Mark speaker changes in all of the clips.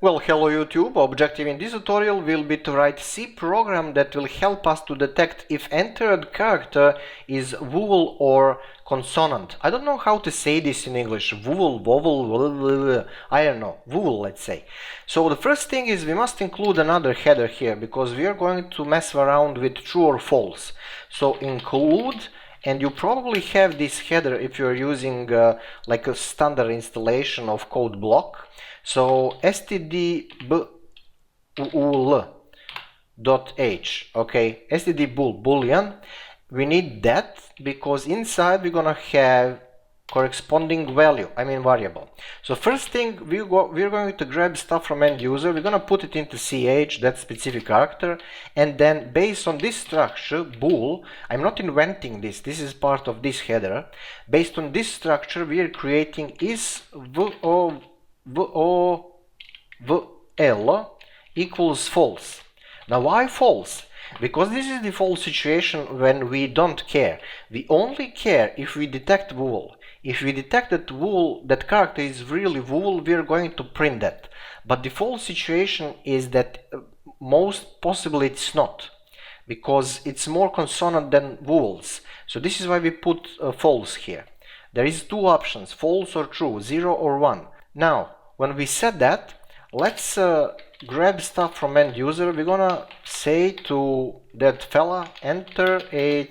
Speaker 1: Well, hello YouTube. Objective in this tutorial will be to write C program that will help us to detect if entered character is vowel or consonant. I don't know how to say this in English. Vowel, vowel, I don't know. Vowel, let's say. So the first thing is we must include another header here because we are going to mess around with true or false. So include, and you probably have this header if you're using like a standard installation of code block. So stdbool.h, okay, stdbool, boolean, we need that because inside we're gonna have corresponding value, variable. So first thing, we're going to grab stuff from end user, we're gonna put it into ch, that specific character, and then based on this structure, bool, I'm not inventing this is part of this header. Based on this structure, we are creating is vowel equals false. Now why false? Because this is the false situation when we don't care. We only care if we detect vowel. If we detect that vowel, that character is really vowel, we are going to print that. But the false situation is that most possibly it's not, because it's more consonant than vowels. So this is why we put false here. There is two options, false or true, 0 or 1. Now, when we set that, let's grab stuff from end user. We're gonna say to that fella, enter a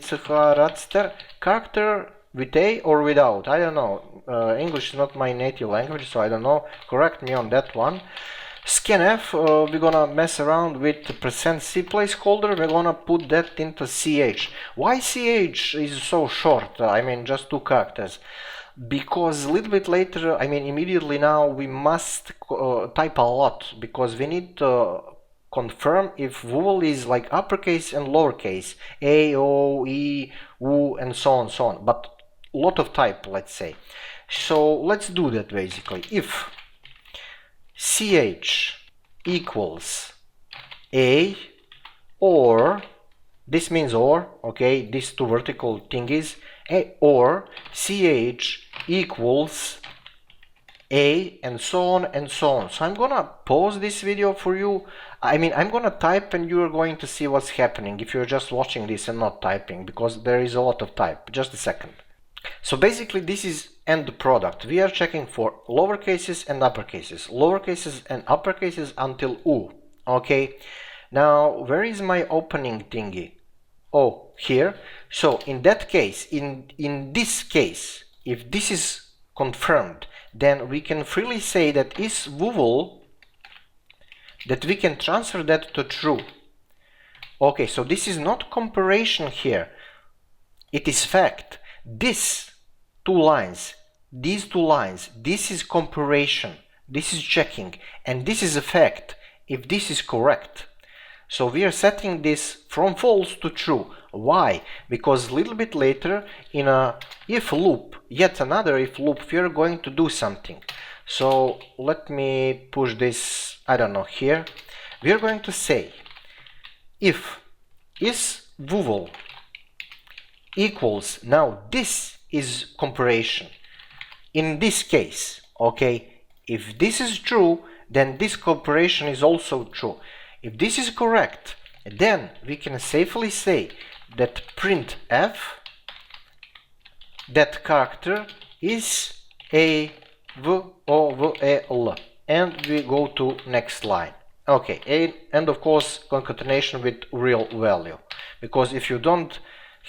Speaker 1: character with a or without. I don't know. English is not my native language, so I don't know. Correct me on that one. Scanf, we're gonna mess around with the %c placeholder. We're gonna put that into ch. Why ch is so short? Just two characters. Because a little bit later, immediately now, we must type a lot because we need to confirm if vowel is like uppercase and lowercase, a, o, e, u, and so on, but a lot of type, let's say. So let's do that basically. If ch equals a, or, this means or, okay, these two vertical thingies, or ch equals a, and so on and so on. So I'm gonna pause this video for you. I'm gonna type and you're going to see what's happening if you're just watching this and not typing, because there is a lot of type. Just a second. So basically this is end product. We are checking for lower cases and upper cases. Lower cases and upper cases until u. Okay. Now where is my opening thingy? Oh, here. So in that case, in this case, if this is confirmed, then we can freely say that is vowel, that we can transfer that to true. Okay, so this is not comparison here. It is fact. These two lines, this is comparison. This is checking. And this is a fact, if this is correct. So we are setting this from false to true. Why? Because a little bit later in a if loop, yet another if loop, we are going to do something. So let me push this, I don't know, here. We are going to say if is vowel equals, now this is comparison. In this case, okay, if this is true, then this comparison is also true. If this is correct, then we can safely say that printf, that character is a vowel, and we go to next line. Okay, and of course concatenation with real value, because if you don't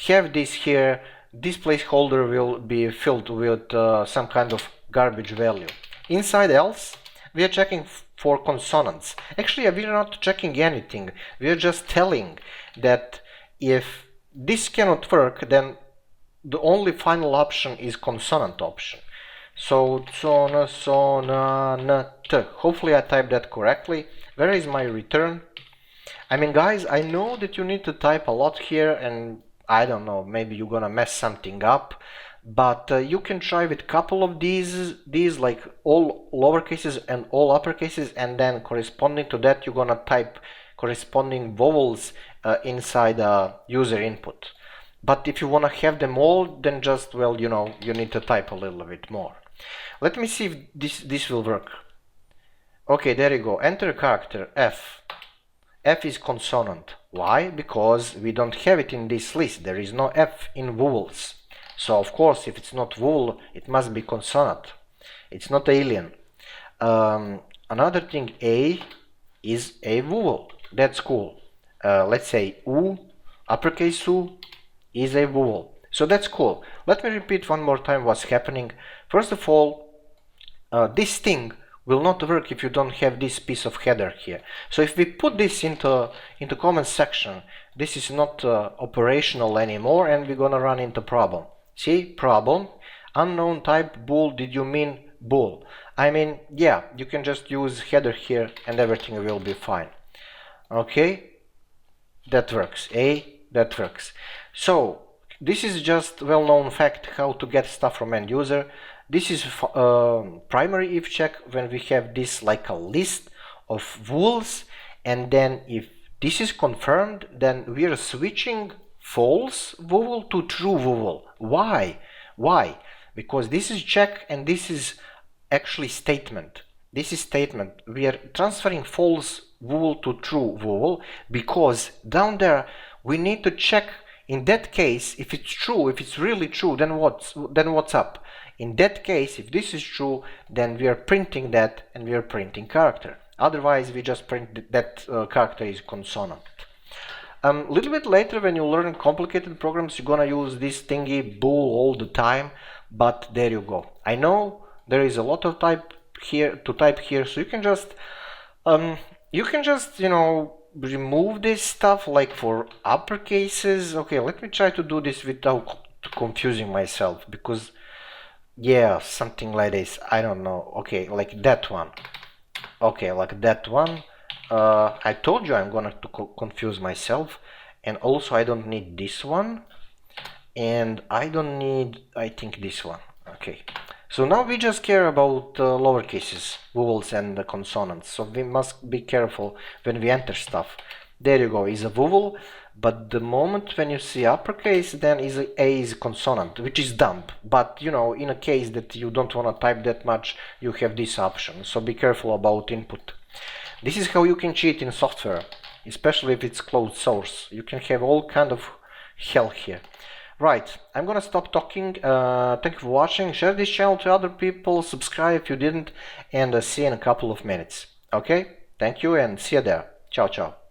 Speaker 1: have this here, this placeholder will be filled with some kind of garbage value. Inside else, we are checking for consonants. Actually, we are not checking anything. We are just telling that if this cannot work, then the only final option is consonant option. So consonant. Hopefully I typed that correctly. Where is my return? Guys, I know that you need to type a lot here, and I don't know, maybe you're gonna mess something up. But you can try with couple of these like all lowercases and all uppercases, and then corresponding to that you're gonna type corresponding vowels inside user input. But if you wanna have them all, then just, well, you need to type a little bit more. Let me see if this will work. Okay, there you go. Enter a character F. F is consonant. Why? Because we don't have it in this list. There is no F in vowels. So of course, if it's not vowel, it must be consonant. It's not alien. Another thing, A is a vowel. That's cool. Let's say U, uppercase U, is a vowel. So that's cool. Let me repeat one more time what's happening. First of all, this thing will not work if you don't have this piece of header here. So if we put this into comment section, this is not operational anymore, and we're gonna run into problem. See, problem, unknown type bool. Did you mean bool? I mean, yeah, you can just use header here and everything will be fine. Okay, that works. That works. So this is just well-known fact how to get stuff from end user. This is primary if check when we have this like a list of vowels, and then if this is confirmed, then we are switching false vowel to true vowel. Why? Because this is check and this is actually statement. This is statement. We are transferring false vowel to true vowel because down there we need to check. In that case, if it's true, if it's really true, then what's up? In that case, if this is true, then we are printing that and we are printing character. Otherwise, we just print that character is consonant. A little bit later, when you learn complicated programs, you're gonna use this thingy bool all the time. But there you go. I know there is a lot of type here, so you can just you know, remove this stuff like for uppercases. Okay, let me try to do this without confusing myself, because yeah, something like this, I don't know. Okay, like that one. Okay, like that one. I told you I'm gonna confuse myself, and also I don't need this one, and I don't need, I think, this one. Okay, so now we just care about lower cases, vowels and the consonants, so we must be careful when we enter stuff. There you go, is a vowel, but the moment when you see uppercase, then A is consonant, which is dumb. But you know, in a case that you don't want to type that much, you have this option, so be careful about input. This is how you can cheat in software, especially if it's closed source. You can have all kind of hell here. Right, I'm gonna stop talking. Thank you for watching. Share this channel to other people, subscribe if you didn't, and see you in a couple of minutes. Okay, thank you and see you there. Ciao, ciao.